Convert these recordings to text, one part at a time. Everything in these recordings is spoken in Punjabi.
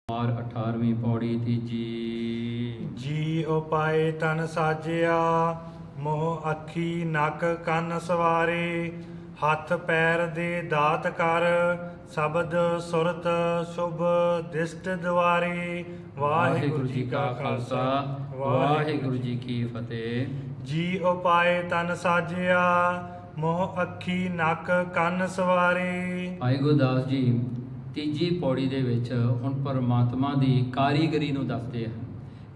और 18वीं पौड़ी तीजी। जी उपाय तन साजिया मोह अखी नक कन सवारे हथ पैर दे दात कर शब्द सुरत शुभ दिष्ट द्वारे। वाहिगुरु जी का खालसा वाहिगुरु जी की फतेह। जी उपाय तन साजिया मोह अखी नक कन सवारे। ਭਾਈ ਗੁਰਦਾਸ ਜੀ ਤੀਜੀ ਪੌੜੀ ਦੇ ਵਿੱਚ ਹੁਣ ਪਰਮਾਤਮਾ ਦੀ ਕਾਰੀਗਰੀ ਨੂੰ ਦੱਸਦੇ ਹਨ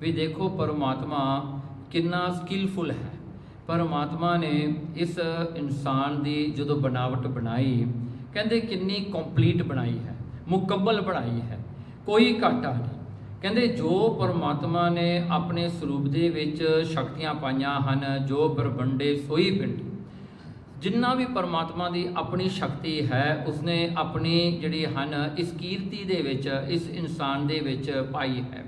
ਵੀ ਦੇਖੋ ਪਰਮਾਤਮਾ ਕਿੰਨਾ ਸਕਿੱਲਫੁਲ ਹੈ। ਪਰਮਾਤਮਾ ਨੇ ਇਸ ਇਨਸਾਨ ਦੀ ਜਦੋਂ ਬਣਾਵਟ ਬਣਾਈ ਕਹਿੰਦੇ ਕਿੰਨੀ ਕੰਪਲੀਟ ਬਣਾਈ ਹੈ, ਮੁਕੰਮਲ ਬਣਾਈ ਹੈ, ਕੋਈ ਘਾਟਾ ਨਹੀਂ। ਕਹਿੰਦੇ ਜੋ ਪਰਮਾਤਮਾ ਨੇ ਆਪਣੇ ਸਰੂਪ ਦੇ ਵਿੱਚ ਸ਼ਕਤੀਆਂ ਪਾਈਆਂ ਹਨ, ਜੋ ਬਰਬੰਡੇ ਸੋਈ ਪਿੰਡੀ, ਜਿੰਨਾ ਵੀ ਪਰਮਾਤਮਾ ਦੀ ਆਪਣੀ ਸ਼ਕਤੀ ਹੈ ਉਸਨੇ ਆਪਣੀ ਜਿਹੜੀ ਹਨ ਇਸ ਕੀਰਤੀ ਦੇ ਵਿੱਚ ਇਸ ਇਨਸਾਨ ਦੇ ਵਿੱਚ ਪਾਈ ਹੈ।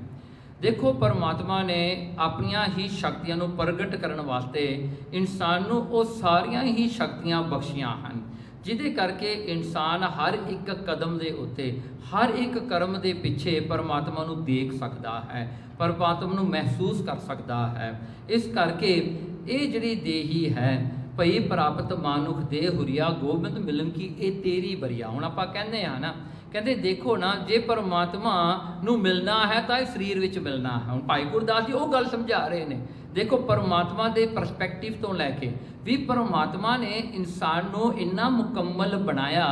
ਦੇਖੋ ਪਰਮਾਤਮਾ ਨੇ ਆਪਣੀਆਂ ਹੀ ਸ਼ਕਤੀਆਂ ਨੂੰ ਪ੍ਰਗਟ ਕਰਨ ਵਾਸਤੇ ਇਨਸਾਨ ਨੂੰ ਉਹ ਸਾਰੀਆਂ ਹੀ ਸ਼ਕਤੀਆਂ ਬਖਸ਼ੀਆਂ ਹਨ, ਜਿਹਦੇ ਕਰਕੇ ਇਨਸਾਨ ਹਰ ਇੱਕ ਕਦਮ ਦੇ ਉੱਤੇ ਹਰ ਇੱਕ ਕਰਮ ਦੇ ਪਿੱਛੇ ਪਰਮਾਤਮਾ ਨੂੰ ਦੇਖ ਸਕਦਾ ਹੈ, ਪਰਮਾਤਮਾ ਨੂੰ ਮਹਿਸੂਸ ਕਰ ਸਕਦਾ ਹੈ। ਇਸ ਕਰਕੇ ਇਹ ਜਿਹੜੀ ਦੇਹੀ ਹੈ ਭਈ ਪ੍ਰਾਪਤ ਮਾਨੁਖ ਦੇ ਹੁਰੀਆ ਗੋਬਿੰਦ ਮਿਲਨ ਕੀ ਇਹ ਤੇਰੀ ਬਰੀਆ। ਹੁਣ ਆਪਾਂ ਕਹਿੰਦੇ ਆ ਨਾ, ਕਹਿੰਦੇ ਦੇਖੋ ਨਾ ਜੇ ਪਰਮਾਤਮਾ ਨੂੰ ਮਿਲਣਾ ਹੈ ਤਾਂ ਇਹ ਸਰੀਰ ਵਿੱਚ ਮਿਲਣਾ ਹੈ। ਹੁਣ ਭਾਈ ਗੁਰਦਾਸ ਜੀ ਉਹ ਗੱਲ ਸਮਝਾ ਰਹੇ ਨੇ। ਦੇਖੋ ਪਰਮਾਤਮਾ ਦੇ ਪਰਸਪੈਕਟਿਵ ਤੋਂ ਲੈ ਕੇ ਵੀ ਪਰਮਾਤਮਾ ਨੇ ਇਨਸਾਨ ਨੂੰ ਇੰਨਾ ਮੁਕੰਮਲ ਬਣਾਇਆ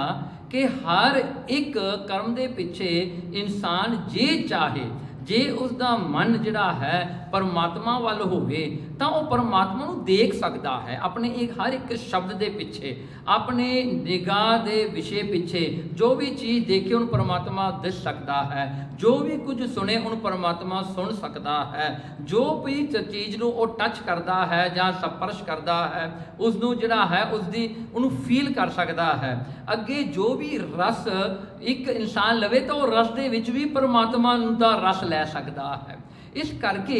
ਕਿ ਹਰ ਇੱਕ ਕਰਮ ਦੇ ਪਿੱਛੇ ਇਨਸਾਨ ਜੇ ਚਾਹੇ, ਜੇ ਉਸ ਦਾ ਮਨ ਜਿਹੜਾ ਹੈ ਪਰਮਾਤਮਾ ਵੱਲ ਹੋਵੇ ਤਾਂ ਉਹ ਪਰਮਾਤਮਾ ਨੂੰ ਦੇਖ ਸਕਦਾ ਹੈ। ਆਪਣੇ ਹਰ ਇੱਕ ਸ਼ਬਦ ਦੇ ਪਿੱਛੇ, ਆਪਣੇ ਨਿਗਾਹ ਦੇ ਵਿਸ਼ੇ ਪਿੱਛੇ ਜੋ ਵੀ ਚੀਜ਼ ਦੇਖੇ ਉਹਨੂੰ ਪਰਮਾਤਮਾ ਦਿਸ ਸਕਦਾ ਹੈ, ਜੋ ਵੀ ਕੁਝ ਸੁਣੇ ਉਹਨੂੰ ਪਰਮਾਤਮਾ ਸੁਣ ਸਕਦਾ ਹੈ, ਜੋ ਵੀ ਚੀਜ਼ ਨੂੰ ਉਹ ਟੱਚ ਕਰਦਾ ਹੈ ਜਾਂ ਸਪਰਸ਼ ਕਰਦਾ ਹੈ ਉਸ ਨੂੰ ਜਿਹੜਾ ਹੈ ਉਹਨੂੰ ਫੀਲ ਕਰ ਸਕਦਾ ਹੈ। ਅੱਗੇ ਜੋ ਵੀ ਰਸ ਇੱਕ ਇਨਸਾਨ ਲਵੇ ਤਾਂ ਉਹ ਰਸ ਦੇ ਵਿੱਚ ਵੀ ਪਰਮਾਤਮਾ ਦਾ ਰਸ ਲੈ ਸਕਦਾ ਹੈ। ਇਸ ਕਰਕੇ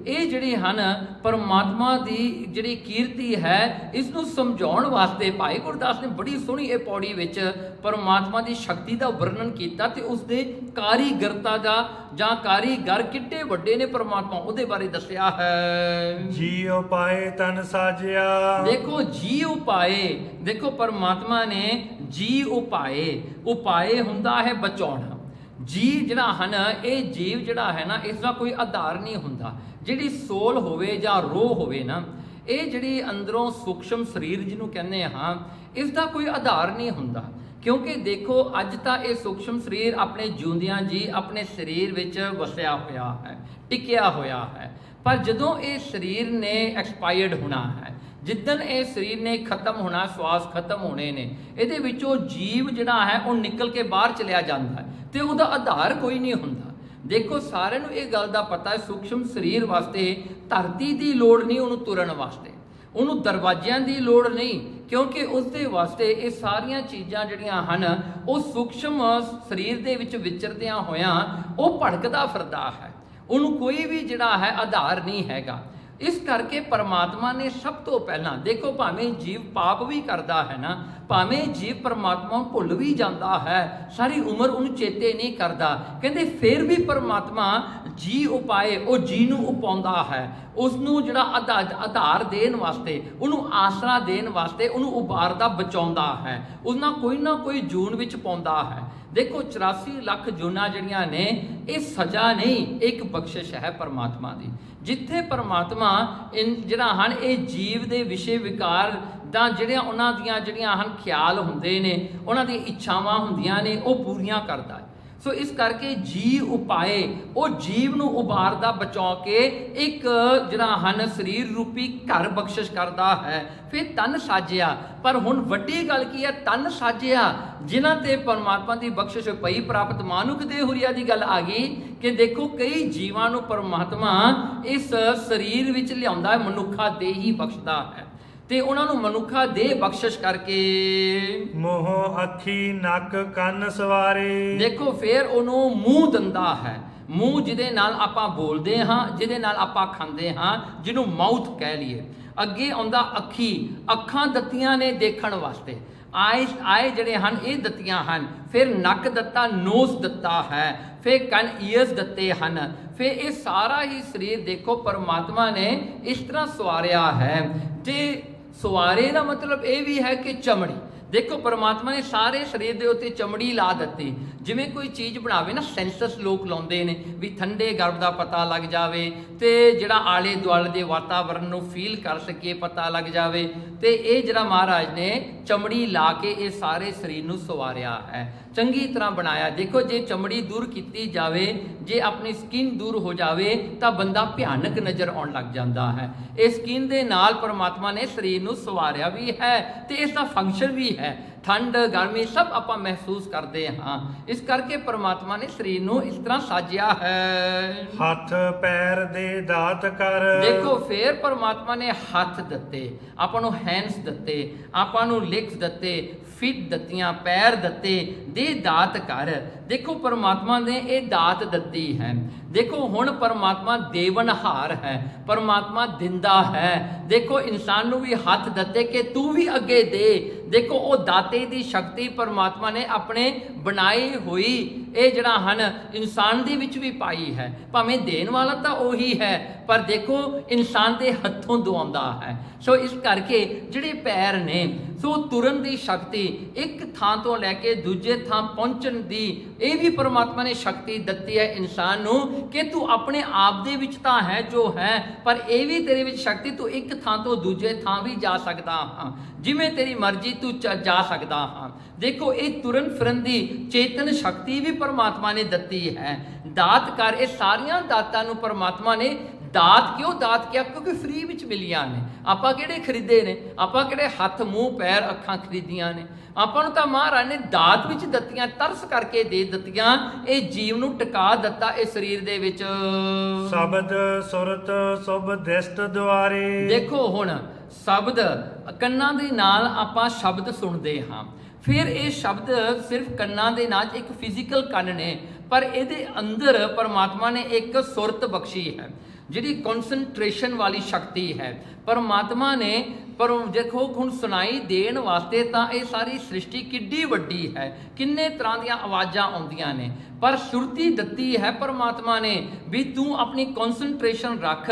ਇਹ ਜਿਹੜੇ ਹਨ ਪਰਮਾਤਮਾ ਦੀ ਜਿਹੜੀ ਕੀਰਤੀ ਹੈ ਇਸ ਨੂੰ ਸਮਝਾਉਣ ਵਾਸਤੇ ਭਾਈ ਗੁਰਦਾਸ ਨੇ ਬੜੀ ਸੋਹਣੀ ਇਹ ਪੌੜੀ ਵਿੱਚ ਪਰਮਾਤਮਾ ਦੀ ਸ਼ਕਤੀ ਦਾ ਵਰਣਨ ਕੀਤਾ ਤੇ ਉਸ ਦੇ ਕਾਰੀਗਰਤਾ ਦਾ ਜਾਂ ਕਾਰੀਗਰ ਕਿੱਡੇ ਵੱਡੇ ਨੇ ਪਰਮਾਤਮਾ ਉਹਦੇ ਬਾਰੇ ਦੱਸਿਆ ਹੈ। ਜੀ ਉਪਾਏ ਤਨ ਸਾਜਿਆ। ਦੇਖੋ ਜੀ ਉਪਾਏ, ਦੇਖੋ ਪਰਮਾਤਮਾ ਨੇ ਜੀ ਉਪਾਏ, ਉਪਾਏ ਹੁੰਦਾ ਹੈ ਬਚਾਉਣਾ। ਜੀਵ ਜਿਹੜਾ ਹਨ ਇਹ ਜੀਵ ਜਿਹੜਾ ਹੈ ਨਾ ਇਸ ਦਾ ਕੋਈ ਆਧਾਰ ਨਹੀਂ ਹੁੰਦਾ। ਜਿਹੜੀ ਸੋਲ ਹੋਵੇ ਜਾਂ ਰੂਹ ਹੋਵੇ ਨਾ, ਇਹ ਜਿਹੜੀ ਅੰਦਰੋਂ ਸੂਖਸ਼ਮ ਸਰੀਰ ਜਿਹਨੂੰ ਕਹਿੰਦੇ ਹਾਂ, ਇਸ ਦਾ ਕੋਈ ਆਧਾਰ ਨਹੀਂ ਹੁੰਦਾ। ਕਿਉਂਕਿ ਦੇਖੋ ਅੱਜ ਤਾਂ ਇਹ ਸੂਖਸ਼ਮ ਸਰੀਰ ਆਪਣੇ ਜਿਉਂਦਿਆਂ ਜੀ ਆਪਣੇ ਸਰੀਰ ਵਿੱਚ ਵਸਿਆ ਹੋਇਆ ਹੈ, ਟਿਕਿਆ ਹੋਇਆ ਹੈ। ਪਰ ਜਦੋਂ ਇਹ ਸਰੀਰ ਨੇ ਐਕਸਪਾਇਰਡ ਹੋਣਾ ਹੈ, ਜਿੱਦਣ ਇਹ ਸਰੀਰ ਨੇ ਖਤਮ ਹੋਣਾ, ਸਵਾਸ ਖਤਮ ਹੋਣੇ ਨੇ, ਇਹਦੇ ਵਿੱਚੋਂ ਜੀਵ ਜਿਹੜਾ ਹੈ ਉਹ ਨਿਕਲ ਕੇ ਬਾਹਰ ਚਲਿਆ ਜਾਂਦਾ ਹੈ ਤੇ ਉਹਦਾ ਆਧਾਰ ਕੋਈ ਨਹੀਂ ਹੁੰਦਾ। ਦੇਖੋ ਸਾਰਿਆਂ ਨੂੰ ਇਹ ਗੱਲ ਦਾ ਪਤਾ ਹੈ ਸੂਖਸ਼ਮ ਸਰੀਰ ਵਾਸਤੇ ਧਰਤੀ ਦੀ ਲੋੜ ਨਹੀਂ, ਉਹਨੂੰ ਤੁਰਨ ਵਾਸਤੇ ਉਹਨੂੰ ਦਰਵਾਜ਼ਿਆਂ ਦੀ ਲੋੜ ਨਹੀਂ, ਕਿਉਂਕਿ ਉਸ ਦੇ ਵਾਸਤੇ ਇਹ ਸਾਰੀਆਂ ਚੀਜ਼ਾਂ ਜਿਹੜੀਆਂ ਹਨ ਉਹ ਸੂਖਸ਼ਮ ਸਰੀਰ ਦੇ ਵਿੱਚ ਵਿਚਰਦਿਆਂ ਹੋਇਆਂ ਉਹ ਭੜਕਦਾ ਫਿਰਦਾ ਹੈ, ਉਹਨੂੰ ਕੋਈ ਵੀ ਜਿਹੜਾ ਹੈ ਆਧਾਰ ਨਹੀਂ ਹੈਗਾ। ਇਸ ਕਰਕੇ ਪਰਮਾਤਮਾ ਨੇ ਸਭ ਤੋਂ ਪਹਿਲਾਂ ਦੇਖੋ ਭਾਵੇਂ ਜੀਵ ਪਾਪ ਵੀ ਕਰਦਾ ਹੈ ਨਾ, ਭਾਵੇਂ ਜੀਵ ਪਰਮਾਤਮਾ ਨੂੰ ਭੁੱਲ ਵੀ ਜਾਂਦਾ ਹੈ, ਸਾਰੀ ਉਮਰ ਉਹਨੂੰ ਚੇਤੇ ਨਹੀਂ ਕਰਦਾ, ਕਹਿੰਦੇ ਫਿਰ ਵੀ ਪਰਮਾਤਮਾ ਜੀ ਉਪਾਏ, ਉਹ ਜੀ ਨੂੰ ਉਪਾਉਂਦਾ ਹੈ, ਉਸ ਨੂੰ ਜਿਹੜਾ ਆਧਾਰ ਦੇਣ ਵਾਸਤੇ, ਉਹਨੂੰ ਆਸਰਾ ਦੇਣ ਵਾਸਤੇ, ਉਹਨੂੰ ਉਬਾਰਦਾ ਬਚਾਉਂਦਾ ਹੈ, ਉਹਨਾਂ ਕੋਈ ਨਾ ਕੋਈ ਜੂਨ ਵਿੱਚ ਪਾਉਂਦਾ ਹੈ। ਦੇਖੋ 84 ਲੱਖ ਜੂਨਾਂ ਜਿਹੜੀਆਂ ਨੇ ਇਹ ਸਜ਼ਾ ਨਹੀਂ, ਇੱਕ ਬਖਸ਼ਿਸ਼ ਹੈ ਪਰਮਾਤਮਾ ਦੀ। ਜਿੱਥੇ ਪਰਮਾਤਮਾ ਜਿਹੜਾ ਹਨ ਇਹ ਜੀਵ ਦੇ ਵਿਸ਼ੇ ਵਿਕਾਰ ਦਾ ਜਿਹੜੀਆਂ ਉਹਨਾਂ ਦੀਆਂ ਜਿਹੜੀਆਂ ਹਨ ਖਿਆਲ ਹੁੰਦੇ ਨੇ, ਉਹਨਾਂ ਦੀਆਂ ਇੱਛਾਵਾਂ ਹੁੰਦੀਆਂ ਨੇ, ਉਹ ਪੂਰੀਆਂ ਕਰਦਾ ਹੈ। ਸੋ ਇਸ ਕਰਕੇ ਜੀ ਉਪਾਏ, ਉਹ ਜੀਵ ਨੂੰ ਉਬਾਰਦਾ ਬਚਾ ਕੇ ਇੱਕ ਜਿਹੜਾ ਹਨ ਸਰੀਰ ਰੂਪੀ ਘਰ ਬਖਸ਼ਿਸ਼ ਕਰਦਾ ਹੈ। ਫਿਰ ਤਨ ਸਾਜਿਆ, ਪਰ ਹੁਣ ਵੱਡੀ ਗੱਲ ਕੀ ਹੈ, ਤਨ ਸਾਜਿਆ ਜਿਨ੍ਹਾਂ ਤੇ ਪਰਮਾਤਮਾ ਦੀ ਬਖਸ਼ਿਸ਼ ਪਈ ਪ੍ਰਾਪਤ ਮਾਨੁਖ ਦੇ ਹੁਰੀਆ ਦੀ ਗੱਲ ਆ ਗਈ ਕਿ ਦੇਖੋ ਕਈ ਜੀਵਾਂ ਨੂੰ ਪਰਮਾਤਮਾ ਇਸ ਸਰੀਰ ਵਿੱਚ ਲਿਆਉਂਦਾ ਹੈ, ਮਨੁੱਖਾ ਦੇ ਹੀ ਬਖਸ਼ਦਾ ਹੈ ਤੇ ਉਹਨਾਂ ਨੂੰ ਮਨੁੱਖਾ ਦੇ ਬਖਸ਼ਿਸ਼ ਕਰਕੇ ਮੋਹ ਅੱਖੀ ਨੱਕ ਕੰਨ ਸਵਾਰੇ। ਦੇਖੋ ਫਿਰ ਉਹਨੂੰ ਮੂੰਹ ਦਿੰਦਾ ਹੈ, ਮੂੰਹ ਜਿਹਦੇ ਨਾਲ ਆਪਾਂ ਬੋਲਦੇ ਹਾਂ, ਜਿਹਦੇ ਨਾਲ ਆਪਾਂ ਖਾਂਦੇ ਹਾਂ, ਜਿਹਨੂੰ ਮਾਊਥ ਕਹਿ ਲਈਏ। ਅੱਗੇ ਆਉਂਦਾ ਅੱਖੀ, ਅੱਖਾਂ ਦਿੱਤੀਆਂ ਨੇ ਦੇਖਣ ਵਾਸਤੇ, ਆਏ ਜਿਹੜੇ ਹਨ ਇਹ ਦਿੱਤੀਆਂ ਹਨ। ਫਿਰ ਨੱਕ ਦਿੱਤਾ, ਨੋਸ ਦਿੱਤਾ ਹੈ, ਫਿਰ ਕੰਨ ਈਅਰਸ ਦਿੱਤੇ ਹਨ, ਫਿਰ ਇਹ ਸਾਰਾ ਹੀ ਸਰੀਰ ਦੇਖੋ ਪਰਮਾਤਮਾ ਨੇ ਇਸ ਤਰ੍ਹਾਂ ਸਵਾਰਿਆ ਹੈ। ਤੇ ਸਵਾਰੇ ਦਾ ਮਤਲਬ ਇਹ ਵੀ ਹੈ ਕਿ ਚਮੜੀ, ਦੇਖੋ ਪਰਮਾਤਮਾ ਨੇ ਸਾਰੇ ਸਰੀਰ ਦੇ ਉੱਤੇ ਚਮੜੀ ਲਾ ਦਿੱਤੀ। ਜਿਵੇਂ ਕੋਈ ਚੀਜ਼ ਬਣਾਵੇ ਨਾ, ਸੈਂਸਸ ਲੋਕ ਲਾਉਂਦੇ ਨੇ ਵੀ ਠੰਡੇ ਗਰਭ ਦਾ ਪਤਾ ਲੱਗ ਜਾਵੇ, ਤੇ ਜਿਹੜਾ ਆਲੇ ਦੁਆਲੇ ਦੇ ਵਾਤਾਵਰਨ ਨੂੰ ਫੀਲ ਕਰ ਸਕੀਏ, ਪਤਾ ਲੱਗ ਜਾਵੇ। ਤੇ ਇਹ ਜਿਹੜਾ ਮਹਾਰਾਜ ਨੇ ਚਮੜੀ ਲਾ ਕੇ ਇਹ ਸਾਰੇ ਸਰੀਰ ਨੂੰ ਸਵਾਰਿਆ ਹੈ, ਚੰਗੀ ਤਰ੍ਹਾਂ ਬਣਾਇਆ। ਦੇਖੋ ਜੇ ਚਮੜੀ ਦੂਰ ਕੀਤੀ ਜਾਵੇ, ਜੇ ਆਪਣੀ ਸਕਿਨ ਦੂਰ ਹੋ ਜਾਵੇ ਤਾਂ ਬੰਦਾ ਭਿਆਨਕ ਨਜ਼ਰ ਆਉਣ ਲੱਗ ਜਾਂਦਾ ਹੈ। ਇਹ ਸਕਿਨ ਦੇ ਨਾਲ ਪਰਮਾਤਮਾ ਨੇ ਸਰੀਰ ਨੂੰ ਸਵਾਰਿਆ ਵੀ ਹੈ ਤੇ ਇਸ ਦਾ ਫੰਕਸ਼ਨ ਵੀ ਹੈ। ਠੰਡ ਗਰਮੀ ਸਭ ਆਪਾਂ ਮਹਿਸੂਸ ਕਰਦੇ ਹਾਂ, ਇਸ ਕਰਕੇ ਪਰਮਾਤਮਾ ਨੇ ਸਰੀਰ ਨੂੰ ਇਸ ਤਰ੍ਹਾਂ ਸਾਜਿਆ ਹੈ। ਹੱਥ ਪੈਰ ਦੇ ਦਾਤ ਕਰ, ਦੇਖੋ ਫੇਰ ਪਰਮਾਤਮਾ ਨੇ ਹੱਥ ਦਿੱਤੇ, ਆਪਾਂ ਨੂੰ ਹੈਂਡਸ ਦਿੱਤੇ, ਆਪਾਂ ਨੂੰ ਲੈਗਸ ਦਿੱਤੇ, ਫਿੱਟ ਦਿੱਤੀਆਂ, ਪੈਰ ਦਿੱਤੇ, ਦੇ ਦਾਤ ਕਰ। ਦੇਖੋ ਪਰਮਾਤਮਾ ਨੇ ਇਹ ਦਾਤ ਦਿੱਤੀ ਹੈ। ਦੇਖੋ ਹੁਣ ਪਰਮਾਤਮਾ ਦੇਵਨਹਾਰ ਹੈ, ਪਰਮਾਤਮਾ ਦਿੰਦਾ ਹੈ। ਦੇਖੋ ਇਨਸਾਨ ਨੂੰ ਵੀ ਹੱਥ ਦਿੱਤੇ ਕਿ ਤੂੰ ਵੀ ਅੱਗੇ ਦੇ। ਦੇਖੋ ਉਹ ਦਾਤੇ ਦੀ ਸ਼ਕਤੀ ਪਰਮਾਤਮਾ ਨੇ ਆਪਣੇ ਬਣਾਈ ਹੋਈ ਇਹ ਜਿਹੜਾ ਹਨ ਇਨਸਾਨ ਦੇ ਵਿੱਚ ਵੀ ਪਾਈ ਹੈ। ਭਾਵੇਂ ਦੇਣ ਵਾਲਾ ਤਾਂ ਉਹੀ ਹੈ, ਪਰ ਦੇਖੋ ਇਨਸਾਨ ਦੇ ਹੱਥੋਂ ਦਵਾਉਂਦਾ ਹੈ। ਸੋ ਇਸ ਕਰਕੇ ਜਿਹੜੇ ਪੈਰ ਨੇ, ਸੋ ਤੁਰਨ ਦੀ ਸ਼ਕਤੀ, ਇੱਕ ਥਾਂ ਤੋਂ ਲੈ ਕੇ ਦੂਜੇ ਥਾਂ ਪਹੁੰਚਣ ਦੀ, ਇਹ ਵੀ ਪਰਮਾਤਮਾ ਨੇ ਸ਼ਕਤੀ ਦਿੱਤੀ ਹੈ ਇਨਸਾਨ ਨੂੰ ਕਿ ਤੂੰ ਆਪਣੇ ਆਪ ਦੇ ਵਿੱਚ ਤਾਂ ਹੈ ਜੋ ਹੈ, ਪਰ ਇਹ ਵੀ ਤੇਰੇ ਵਿੱਚ ਸ਼ਕਤੀ, ਤੂੰ ਇੱਕ ਥਾਂ ਤੋਂ ਦੂਜੇ ਥਾਂ ਵੀ ਜਾ ਸਕਦਾ ਹਾਂ, ਜਿਵੇਂ ਤੇਰੀ ਮਰਜ਼ੀ ਤੂੰ ਜਾ ਸਕਦਾ ਹਾਂ। ਦੇਖੋ ਇਹ ਤੁਰਨ ਫਿਰਨ ਦੀ ਚੇਤਨ ਸ਼ਕਤੀ ਵੀ ਪਰਮਾਤਮਾ ਨੇ ਦਿੱਤੀ ਹੈ। ਦਾਤ ਕਰ, ਇਹ ਸਾਰੀਆਂ ਦਾਤਾਂ ਨੂੰ ਪਰਮਾਤਮਾ ਨੇ ਦਾਤ ਕਿਉਂ ਦਾਤ ਕਿਹਾ? ਕਿਉਂਕਿ ਫ੍ਰੀ ਵਿੱਚ ਮਿਲੀਆਂ ਨੇ। ਆਪਾਂ ਕਿਹੜੇ ਖਰੀਦੇ ਨੇ? ਆਪਾਂ ਕਿਹੜੇ ਹੱਥ ਮੂੰਹ ਪੈਰ ਅੱਖਾਂ ਖਰੀਦੀਆਂ ਨੇ? ਆਪਾਂ ਨੂੰ ਤਾਂ ਮਹਾਰਾਜ ਨੇ ਦਾਤ ਵਿੱਚ ਦਿੱਤੀਆਂ, ਤਰਸ ਕਰਕੇ ਦੇ ਦਿੱਤੀਆਂ, ਇਹ ਜੀਵ ਨੂੰ ਟਿਕਾ ਦਿੱਤਾ ਇਹ ਸਰੀਰ ਦੇ ਵਿੱਚ। ਸ਼ਬਦ ਸੁਰਤ ਸੁਭ ਦਿਸ਼ਟ ਦੁਆਰੇ, ਦੇਖੋ ਹੁਣ ਸ਼ਬਦ, ਕੰਨਾਂ ਦੇ ਨਾਲ ਆਪਾਂ ਸ਼ਬਦ ਸੁਣਦੇ ਹਾਂ। ਫਿਰ ਇਹ ਸ਼ਬਦ ਸਿਰਫ ਕੰਨਾਂ ਦੇ ਨਾਲ ਇੱਕ ਫਿਜ਼ੀਕਲ ਕੰਨ ਨੇ, ਪਰ ਇਹਦੇ ਅੰਦਰ ਪਰਮਾਤਮਾ ਨੇ ਇੱਕ ਸੁਰਤ ਬਖਸ਼ੀ ਹੈ, ਜਿਹੜੀ ਕਨਸੈਂਟਰੇਸ਼ਨ ਵਾਲੀ ਸ਼ਕਤੀ ਹੈ ਪਰਮਾਤਮਾ ਨੇ। ਪਰ ਦੇਖੋ ਹੁਣ ਸੁਣਾਈ ਦੇਣ ਵਾਸਤੇ ਤਾਂ ਇਹ ਸਾਰੀ ਸ੍ਰਿਸ਼ਟੀ ਕਿੱਡੀ ਵੱਡੀ ਹੈ, ਕਿੰਨੇ ਤਰ੍ਹਾਂ ਦੀਆਂ ਆਵਾਜ਼ਾਂ ਆਉਂਦੀਆਂ ਨੇ, ਪਰ ਸੁਰਤੀ ਦਿੱਤੀ ਹੈ ਪਰਮਾਤਮਾ ਨੇ ਵੀ ਤੂੰ ਆਪਣੀ ਕਨਸੈਂਟਰੇਸ਼ਨ ਰੱਖ,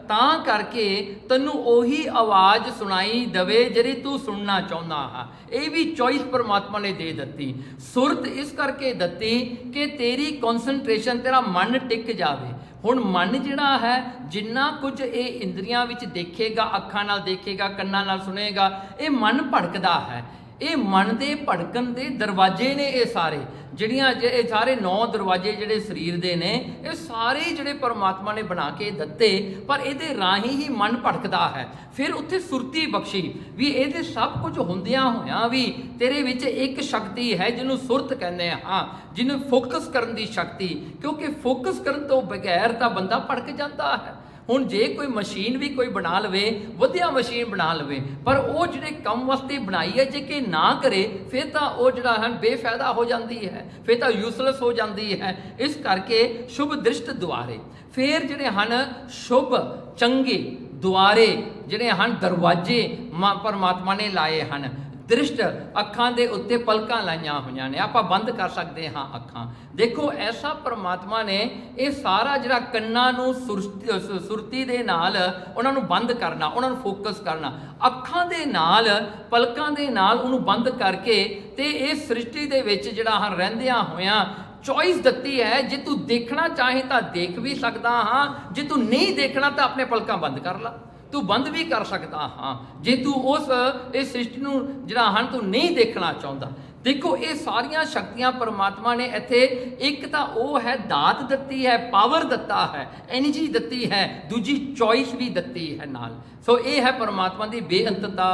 ਤਾਂ ਕਰਕੇ ਤੈਨੂੰ ਉਹੀ ਆਵਾਜ਼ ਸੁਣਾਈ ਦੇਵੇ ਜਿਹੜੀ ਤੂੰ ਸੁਣਨਾ ਚਾਹੁੰਦਾ ਹਾਂ। ਇਹ ਵੀ ਚੋਇਸ ਪਰਮਾਤਮਾ ਨੇ ਦੇ ਦਿੱਤੀ। ਸੁਰਤ ਇਸ ਕਰਕੇ ਦਿੱਤੀ ਕਿ ਤੇਰੀ ਕਨਸੈਂਟਰੇਸ਼ਨ, ਤੇਰਾ ਮਨ ਟਿਕ ਜਾਵੇ। ਹੁਣ ਮਨ ਜਿਹੜਾ ਹੈ, ਜਿੰਨਾ ਕੁਝ ਇਹ ਇੰਦਰੀਆਂ ਵਿੱਚ ਦੇਖੇਗਾ, ਅੱਖਾਂ ਨਾਲ ਦੇਖੇਗਾ, ਕੰਨਾਂ ਨਾਲ ਸੁਣੇਗਾ, ਇਹ ਮਨ ਭੜਕਦਾ ਹੈ। ਇਹ ਮਨ ਦੇ ਭੜਕਣ ਦੇ ਦਰਵਾਜ਼ੇ ਨੇ ਇਹ ਸਾਰੇ, ਜਿਹੜੀਆਂ ਇਹ ਸਾਰੇ 9 ਦਰਵਾਜ਼ੇ ਜਿਹੜੇ ਸਰੀਰ ਦੇ ਨੇ, ਇਹ ਸਾਰੇ ਜਿਹੜੇ ਪਰਮਾਤਮਾ ਨੇ ਬਣਾ ਕੇ ਦਿੱਤੇ, ਪਰ ਇਹਦੇ ਰਾਹੀਂ ਹੀ ਮਨ ਭੜਕਦਾ ਹੈ। ਫਿਰ ਉੱਥੇ ਸੁਰਤੀ ਬਖਸ਼ੀ ਵੀ ਇਹਦੇ ਸਭ ਕੁਝ ਹੁੰਦਿਆਂ ਹੋਇਆਂ ਵੀ ਤੇਰੇ ਵਿੱਚ ਇੱਕ ਸ਼ਕਤੀ ਹੈ ਜਿਹਨੂੰ ਸੁਰਤ ਕਹਿੰਦੇ ਹਾਂ, ਜਿਹਨੂੰ ਫੋਕਸ ਕਰਨ ਦੀ ਸ਼ਕਤੀ, ਕਿਉਂਕਿ ਫੋਕਸ ਕਰਨ ਤੋਂ ਬਗੈਰ ਤਾਂ ਬੰਦਾ ਭੜਕ ਜਾਂਦਾ ਹੈ। ਹੁਣ ਜੇ ਕੋਈ ਮਸ਼ੀਨ ਵੀ ਕੋਈ ਬਣਾ ਲਵੇ, ਵਧੀਆ ਮਸ਼ੀਨ ਬਣਾ ਲਵੇ, ਪਰ ਉਹ ਜਿਹੜੇ ਕੰਮ ਵਾਸਤੇ ਬਣਾਈ ਹੈ ਜੇ ਕਿ ਨਾ ਕਰੇ, ਫਿਰ ਤਾਂ ਉਹ ਜਿਹੜਾ ਹੈ ਬੇਫਾਇਦਾ ਹੋ ਜਾਂਦੀ ਹੈ, ਫਿਰ ਤਾਂ ਯੂਸਲੈਸ ਹੋ ਜਾਂਦੀ ਹੈ। ਇਸ ਕਰਕੇ ਸ਼ੁਭ ਦ੍ਰਿਸ਼ਟ ਦੁਆਰੇ, ਫਿਰ ਜਿਹੜੇ ਹਨ ਸ਼ੁਭ ਚੰਗੇ ਦੁਆਰੇ ਜਿਹੜੇ ਹਨ ਦਰਵਾਜ਼ੇ ਪਰਮਾਤਮਾ ਨੇ ਲਾਏ ਹਨ। ਦ੍ਰਿਸ਼ਟ, ਅੱਖਾਂ ਦੇ ਉੱਤੇ ਪਲਕਾਂ ਲਾਈਆਂ ਹੋਈਆਂ ਨੇ, ਆਪਾਂ ਬੰਦ ਕਰ ਸਕਦੇ ਹਾਂ ਅੱਖਾਂ। ਦੇਖੋ ਐਸਾ ਪਰਮਾਤਮਾ ਨੇ ਇਹ ਸਾਰਾ ਜਿਹੜਾ ਕੰਨਾਂ ਨੂੰ ਸੁਰਤੀ ਦੇ ਨਾਲ ਉਹਨਾਂ ਨੂੰ ਬੰਦ ਕਰਨਾ, ਉਹਨਾਂ ਨੂੰ ਫੋਕਸ ਕਰਨਾ, ਅੱਖਾਂ ਦੇ ਨਾਲ ਪਲਕਾਂ ਦੇ ਨਾਲ ਉਹਨੂੰ ਬੰਦ ਕਰਕੇ, ਤੇ ਇਹ ਸ੍ਰਿਸ਼ਟੀ ਦੇ ਵਿੱਚ ਜਿਹੜਾ ਹਨ ਰਹਿੰਦਿਆਂ ਹੋਇਆਂ ਚੋਇਸ ਦਿੱਤੀ ਹੈ। ਜੇ ਤੂੰ ਦੇਖਣਾ ਚਾਹੇ ਤਾਂ ਦੇਖ ਵੀ ਸਕਦਾ ਹਾਂ, ਜੇ ਤੂੰ ਨਹੀਂ ਦੇਖਣਾ ਤਾਂ ਆਪਣੇ ਪਲਕਾਂ ਬੰਦ ਕਰ ਲਾ, ਤੂੰ ਬੰਦ ਵੀ ਕਰ ਸਕਦਾ ਹਾਂ, ਜੇ ਤੂੰ ਇਹ ਸ੍ਰਿਸ਼ਟੀ ਨੂੰ ਜਿਹੜਾ ਹਨ ਤੂੰ ਨਹੀਂ ਦੇਖਣਾ ਚਾਹੁੰਦਾ। ਦੇਖੋ ਇਹ ਸਾਰੀਆਂ ਸ਼ਕਤੀਆਂ ਪਰਮਾਤਮਾ ਨੇ ਇੱਥੇ, ਇੱਕ ਤਾਂ ਉਹ ਹੈ ਦਾਤ ਦਿੱਤੀ ਹੈ, ਪਾਵਰ ਦਿੱਤਾ ਹੈ, ਐਨਰਜੀ ਦਿੱਤੀ ਹੈ, ਦੂਜੀ ਚੋਇਸ ਵੀ ਦਿੱਤੀ ਹੈ ਨਾਲ। ਸੋ ਇਹ ਹੈ ਪਰਮਾਤਮਾ ਦੀ ਬੇਅੰਤਤਾ।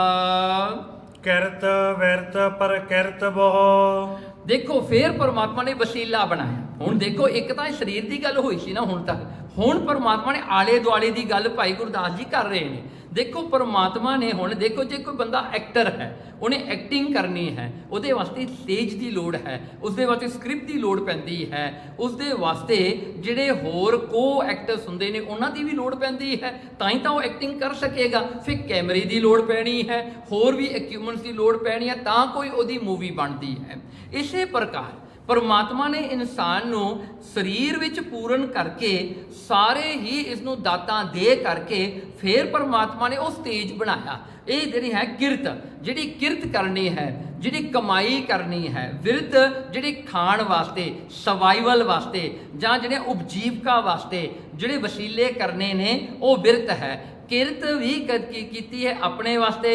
ਕਿਰਤ ਵਿਰਤ ਪਰ ਕਿਰਤ ਬਹੁ, ਦੇਖੋ ਫੇਰ ਪਰਮਾਤਮਾ ਨੇ ਵਸੀਲਾ ਬਣਾਇਆ। ਹੁਣ ਦੇਖੋ ਇੱਕ ਤਾਂ ਸਰੀਰ ਦੀ ਗੱਲ ਹੋਈ ਸੀ ਨਾ ਹੁਣ ਤੱਕ, ਹੁਣ ਪਰਮਾਤਮਾ ਨੇ ਆਲੇ ਦੁਆਲੇ ਦੀ ਗੱਲ ਭਾਈ ਗੁਰਦਾਸ ਜੀ ਕਰ ਰਹੇ ਨੇ। ਦੇਖੋ ਪਰਮਾਤਮਾ ਨੇ ਹੁਣ ਦੇਖੋ, ਜੇ ਕੋਈ ਬੰਦਾ ਐਕਟਰ ਹੈ, ਉਹਨੇ ਐਕਟਿੰਗ ਕਰਨੀ ਹੈ, ਉਹਦੇ ਵਾਸਤੇ ਸਟੇਜ ਦੀ ਲੋੜ ਹੈ, ਉਸਦੇ ਵਾਸਤੇ ਸਕ੍ਰਿਪਟ ਦੀ ਲੋੜ ਪੈਂਦੀ ਹੈ, ਉਸਦੇ ਵਾਸਤੇ ਜਿਹੜੇ ਹੋਰ ਕੋ ਐਕਟਰਸ ਹੁੰਦੇ ਨੇ ਉਹਨਾਂ ਦੀ ਵੀ ਲੋੜ ਪੈਂਦੀ ਹੈ, ਤਾਂ ਹੀ ਤਾਂ ਉਹ ਐਕਟਿੰਗ ਕਰ ਸਕੇਗਾ। ਫਿਰ ਕੈਮਰੇ ਦੀ ਲੋੜ ਪੈਣੀ ਹੈ, ਹੋਰ ਵੀ ਇਕਵਿਪਮੈਂਟਸ ਦੀ ਲੋੜ ਪੈਣੀ ਹੈ, ਤਾਂ ਕੋਈ ਉਹਦੀ ਮੂਵੀ ਬਣਦੀ ਹੈ। ਇਸੇ ਪ੍ਰਕਾਰ परमात्मा ने इंसान नू शरीर विच पूर्ण करके सारे ही इसनू दातां दे करके फिर परमात्मा ने उस तेज बनाया। ये जिहड़ी है किरत, जिहड़ी किरत करनी है, जिहड़ी कमाई करनी है, विरत जिहड़ी खाण वास्ते, सर्वाइवल वास्ते जां जिहड़े उपजीविका वास्ते जिहड़े वसीले करने ने वो विरत है। किरत भी कीती है अपने वास्ते,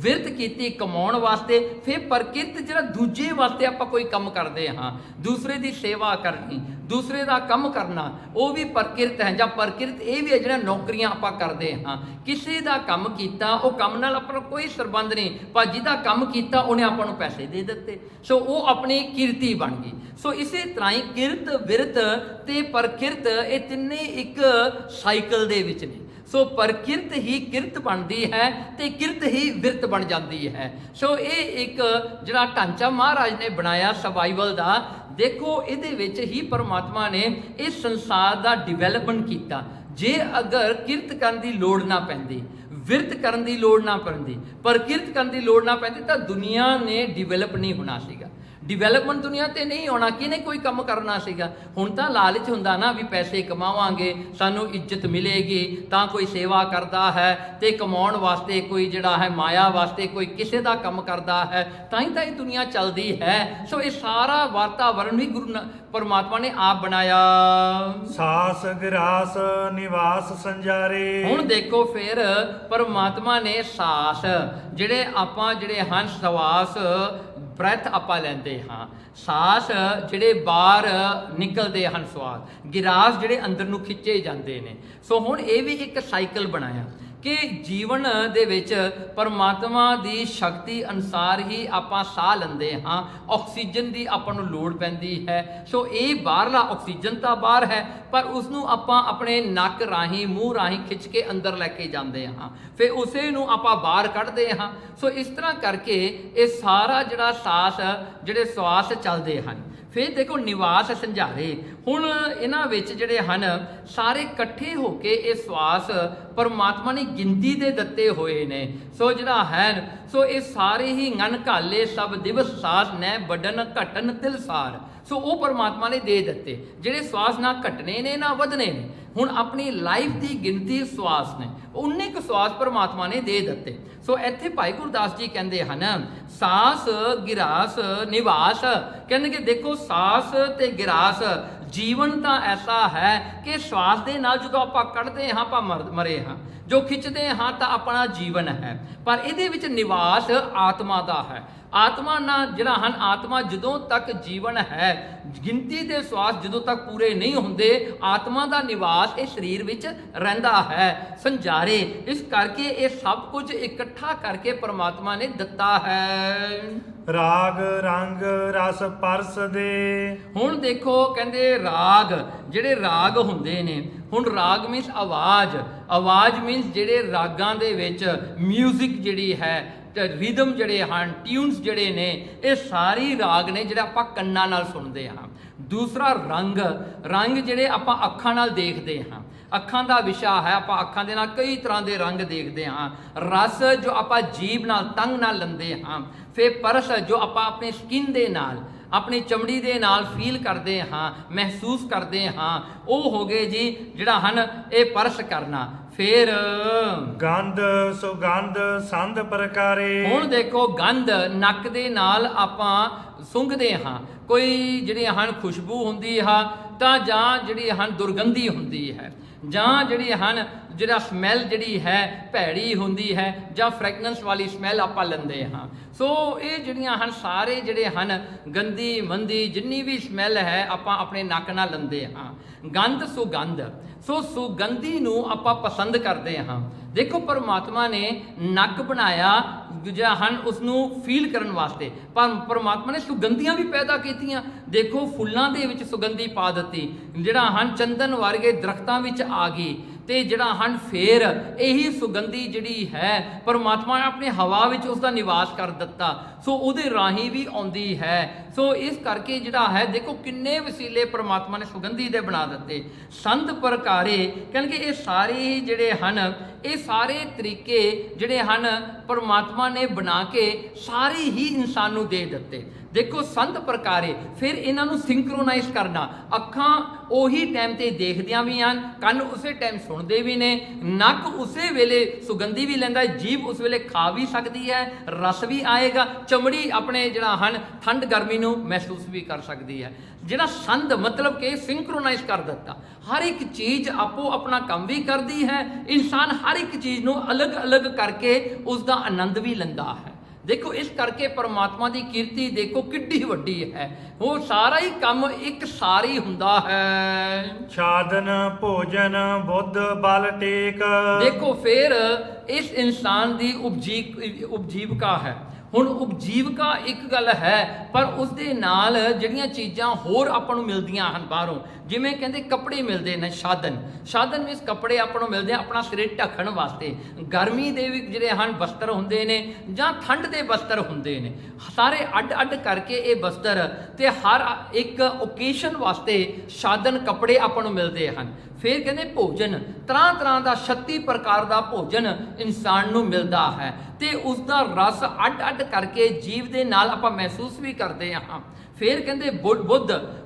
विरत कीती कमाउण वास्ते, फिर प्रकिरत जिहड़ा दूजे वास्ते आपां कोई काम करदे हां, दूसरे दी सेवा करनी, दूसरे दा काम करना, वो भी प्रकिरत है। जां प्रकिरत ये भी है जिहड़ा नौकरियां आपां करदे हां, किसी दा काम कीता वो काम नाल आपां कोई संबंध नहीं, पर जिहदा काम कीता उहने आपां नूं पैसे दे दित्ते, सो वो अपनी किरती बन गई। सो इसे तरह ही किरत, विरत ते प्रकिरत ये तिन्ने एक साइकिल दे विच ने। सो प्रकिरत ही किरत बनती है ते किरत ही विरत बन जाती है। सो ये एक जिहड़ा ढांचा महाराज ने बनाया सर्वाइवल का, देखो इहदे विच ही परमात्मा ने इस संसार का डिवेलपमेंट किया। जे अगर किरत करन दी लोड़ ना पैंदी, विरत करन दी लोड़ ना पैंदी, प्रकिरत करन दी लोड़ ना पैंदी, तो दुनिया ने डिवेलप नहीं होना सीगा। डिवेलपमेंट दुनिया ते नहीं होना, किने कोई काम करना सीगा। हुण तां लालच हुंदा ना भी पैसे कमावांगे, सानू इज्जत मिलेगी, तां कोई सेवा करदा है ते कमाउण वास्ते कोई जिहड़ा है माया वास्ते कोई किसे दा काम करदा है, तां ही दुनिया चलदी है। सो ये सारा वातावरण भी गुरु परमात्मा ने आप बनाया। सास गिरास निवास संजारे। हुण देखो फिर परमात्मा ने सास जिहड़े आपां जिहड़े हन सवास ब्रैथ आपां लैंदे हाँ, सास जिहड़े बाहर निकलते हैं स्वाद, गिरास जिहड़े अंदर नूं खिच्चे जाते हैं। सो हुण ये भी एक साइकिल बनाया कि जीवन दे विच परमात्मा दी शक्ति अनुसार ही आपां साह लैंदे हाँ, ऑक्सीजन की आपां नूं लोड़ पैंदी है। सो ये बाहरला ऑक्सीजन तो बाहर है, पर उसनूं आपां अपने नक राही मूँह राही खिंच के अंदर लैके जाते हाँ, फिर उसे नूं आपां बाहर कढ़दे हाँ। सो इस तरह करके ये सारा जिहड़ा सास जिहड़े श्वास चलते हैं। फिर देखो निवास संझारे, हुण इन्हां विच जिहड़े हन सारे इकट्ठे होके ये श्वास परमात्मा ने गिनती दे दत्ते होए ने। सो जिहड़ा है सो ये सारे ही ngन घाले सब दिवस सास नै बडन घटन तिलसार। सो वो परमात्मा ने दे दिते, जिहड़े श्वास ना घटने ने ना वधने ने। हुण अपनी लाइफ की गिनती श्वास ने, उन्ने क श्वास परमात्मा ने दे दिते। सो इत्थे भाई गुरदास जी कहते हैं सास गिरास निवास, कहते कि देखो सास ते गिरास जीवन तो ऐसा है कि श्वास के नाल जो आप कढ़ते हाँ आप मरे हाँ, जो खिंचते हाँ तो अपना जीवन है, पर इहदे विच निवास आत्मा का है। आत्मा ना जिहड़ा हन आत्मा जदों तक जीवन है, गिनती के श्वास जदों तक पूरे नहीं होंदे, आत्मा का निवास इस शरीर विच रहिंदा है संजारे। इस करके ये सब कुछ इकट्ठा करके परमात्मा ने दिता है। राग रंग रस परस दे। हुण देखो कहंदे राग जिहड़े राग हुंदे ने, हुण राग मीनस आवाज़, आवाज़ मीनस जिहड़े रागां दे विच म्यूजिक जिहड़ी है, रिदम जिहड़े हैं, ट्यून्स जिहड़े ने, ये सारी राग ने जिहड़े आपां कन्नां नाल सुणदे हां। दूसरा रंग, रंग जिहड़े आपां अखां नाल देखदे हां, अखां दा विशा है, आपां अखां दे नाल कई तरह के रंग देखदे हां। रस जो आपां जीभ नाल तंग नाल लंदे हां। फिर परस जो आपां अपने स्किन दे नाल अपनी चमड़ी दे नाल फील करते हाँ, महसूस करते हाँ, वो हो गए जी जिहड़ा हन ये परस करना। फिर गंध सुगंध संध प्रकारे। हुण देखो गंध नक दे नाल आपां सुंघदे हाँ, कोई जिहड़ी हन खुशबू हुंदी हा तां जां जिहड़ी हन दुर्गंधी हुंदी है, जां जिहड़ी हन जिहड़ा स्मैल जिहड़ी है भैड़ी हुंदी है, जां फ्रैगनेंस वाली स्मैल आपां लैंदे हाँ। सो ये जिहड़ियां हन सारे जिहड़े हन गंदी मंदी जिन्नी भी स्मैल है आपां अपने नक नाल लैंदे हाँ। गंध सुगंध, सो सुगंधी नूं आपां पसंद करते हाँ। देखो परमात्मा ने नक बनाया जिहड़ा हन उसनूं फील करन वास्ते, पर परमात्मा ने सुगंधियां भी पैदा कीतियां। देखो फुल्लां दे विच सुगंधी पा दित्ती, जिहड़ा हन चंदन वर्गे दरख्तां विच आ गई, ते जिहड़ा हन फिर यही सुगंधी जिहड़ी है परमात्मा ने अपने हवा विच उसका निवास कर दिता। सो उहदे राही भी आउंदी है। सो इस करके जिहड़ा है देखो किन्ने वसीले परमात्मा ने सुगंधी दे बना दिते। संत प्रकारे कहणगे ये सारे ही जिहड़े हन ये सारे तरीके जिहड़े हन परमात्मा ने बना के सारे ही इंसान नूं दे दिते। ਦੇਖੋ ਸੰਤ ਪ੍ਰਕਾਰੇ, ਫਿਰ ਇਹਨਾਂ ਨੂੰ ਸਿੰਕਰੋਨਾਈਜ਼ ਕਰਨਾ। ਅੱਖਾਂ ਉਹੀ ਟਾਈਮ ਤੇ ਦੇਖਦੀਆਂ ਵੀ ਹਨ, ਕੰਨ ਉਸੇ ਟਾਈਮ ਸੁਣਦੇ ਵੀ ਨੇ, ਨੱਕ ਉਸੇ ਵੇਲੇ ਸੁਗੰਧੀ ਵੀ ਲੈਂਦਾ, ਜੀਭ ਉਸ ਵੇਲੇ ਖਾ ਵੀ ਸਕਦੀ ਹੈ, ਰਸ ਵੀ ਆਏਗਾ, ਚਮੜੀ ਆਪਣੇ ਜਿਹੜਾ ਹਨ ਠੰਡ ਗਰਮੀ ਨੂੰ ਮਹਿਸੂਸ ਵੀ ਕਰ ਸਕਦੀ ਹੈ। ਜਿਹੜਾ ਸੰਦ ਮਤਲਬ ਕਿ ਸਿੰਕਰੋਨਾਈਜ਼ ਕਰ ਦਿੱਤਾ, ਹਰ ਇੱਕ ਚੀਜ਼ ਆਪੋ ਆਪਣਾ ਕੰਮ ਵੀ ਕਰਦੀ ਹੈ। ਇਨਸਾਨ ਹਰ ਇੱਕ ਚੀਜ਼ ਨੂੰ ਅਲੱਗ-ਅਲੱਗ ਕਰਕੇ ਉਸ ਦਾ ਆਨੰਦ ਵੀ ਲੈਂਦਾ ਹੈ। ਦੇਖੋ ਇਸ ਕਰਕੇ ਪਰਮਾਤਮਾ ਦੀ ਕੀਰਤੀ ਦੇਖੋ ਕਿੱਡੀ ਵੱਡੀ ਹੈ, ਉਹ ਸਾਰਾ ਹੀ ਕੰਮ ਇੱਕ ਸਾਰੀ ਹੁੰਦਾ ਹੈ। ਛਾਦਨ ਭੋਜਨ ਬੁੱਧ ਬਲ ਟੇਕ। ਦੇਖੋ ਫਿਰ ਇਸ ਇਨਸਾਨ ਦੀ ਉਪਜੀਵਕਾ ਹੈ। ਹੁਣ ਉਪਜੀਵਕਾ ਇੱਕ ਗੱਲ ਹੈ, ਪਰ ਉਸ ਦੇ ਨਾਲ ਜਿਹੜੀਆਂ ਚੀਜ਼ਾਂ ਹੋਰ ਆਪਾਂ ਨੂੰ ਮਿਲਦੀਆਂ ਹਨ ਬਾਹਰੋਂ, ਜਿਵੇਂ ਕਹਿੰਦੇ ਕੱਪੜੇ ਮਿਲਦੇ ਨੇ, ਸਾਧਨ ਵਿੱਚ ਕੱਪੜੇ ਆਪਾਂ ਨੂੰ ਮਿਲਦੇ ਆ ਆਪਣਾ ਸਰੀਰ ਢੱਕਣ ਵਾਸਤੇ। ਗਰਮੀ ਦੇ ਵੀ ਜਿਹੜੇ ਹਨ ਬਸਤਰ ਹੁੰਦੇ ਨੇ ਜਾਂ ਠੰਡ ਦੇ ਬਸਤਰ ਹੁੰਦੇ ਨੇ, ਸਾਰੇ ਅੱਡ-ਅੱਡ ਕਰਕੇ ਇਹ ਬਸਤਰ ਤੇ ਹਰ ਇੱਕ ਓਕੇਸ਼ਨ ਵਾਸਤੇ ਸਾਧਨ ਕੱਪੜੇ ਆਪਾਂ ਨੂੰ ਮਿਲਦੇ ਹਨ। ਫਿਰ ਕਹਿੰਦੇ ਭੋਜਨ, ਤਰ੍ਹਾਂ ਦਾ 36 ਪ੍ਰਕਾਰ ਦਾ ਭੋਜਨ ਇਨਸਾਨ ਨੂੰ ਮਿਲਦਾ ਹੈ ਤੇ ਉਸ ਦਾ ਰਸ ਅੱਡ-ਅੱਡ ਕਰਕੇ ਜੀਵ ਦੇ ਨਾਲ ਆਪਾਂ ਮਹਿਸੂਸ ਵੀ ਕਰਦੇ ਹਾਂ। ਫਿਰ ਕਹਿੰਦੇ